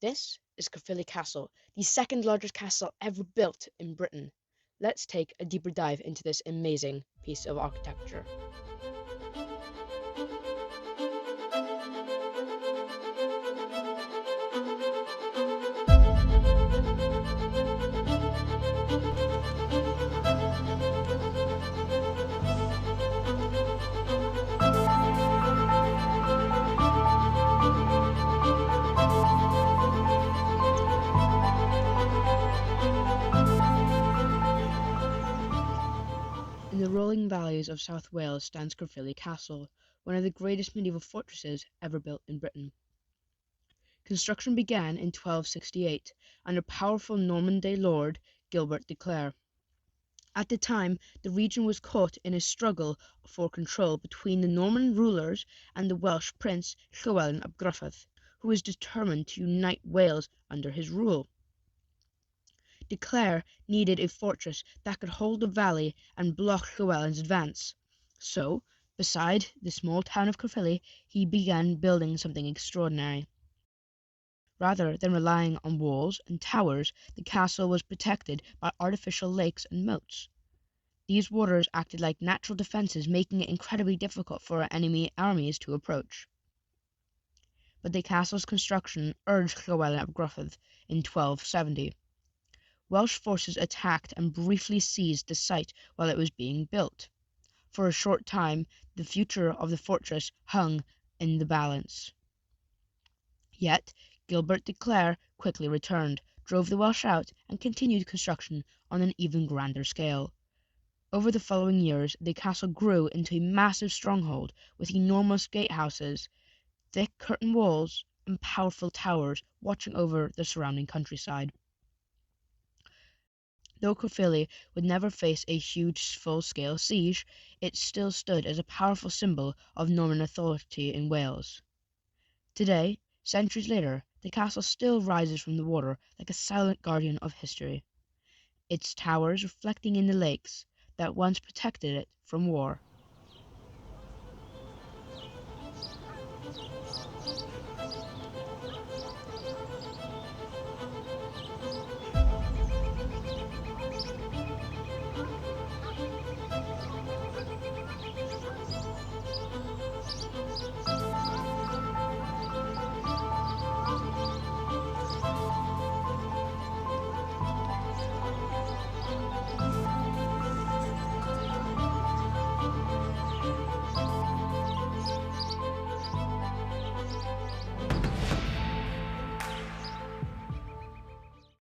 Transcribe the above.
This is Caerphilly Castle, the second largest castle ever built in Britain. Let's take a deeper dive into this amazing piece of architecture. In the rolling valleys of South Wales stands Caerphilly Castle, one of the greatest medieval fortresses ever built in Britain. Construction began in 1268 under powerful Norman lord Gilbert de Clare. At the time, the region was caught in a struggle for control between the Norman rulers and the Welsh prince Llywelyn ap Gruffydd, who was determined to unite Wales under his rule. De Clare needed a fortress that could hold the valley and block Llywelyn's advance. So, beside the small town of Caerphilly, he began building something extraordinary. Rather than relying on walls and towers, the castle was protected by artificial lakes and moats. These waters acted like natural defenses, making it incredibly difficult for enemy armies to approach. But the castle's construction urged Llywelyn ap Gruffydd in 1270. Welsh forces attacked and briefly seized the site while it was being built. For a short time, the future of the fortress hung in the balance. Yet, Gilbert de Clare quickly returned, drove the Welsh out, and continued construction on an even grander scale. Over the following years, the castle grew into a massive stronghold with enormous gatehouses, thick curtain walls, and powerful towers watching over the surrounding countryside. Though Caerphilly would never face a huge full-scale siege, it still stood as a powerful symbol of Norman authority in Wales. Today, centuries later, the castle still rises from the water like a silent guardian of history, its towers reflecting in the lakes that once protected it from war.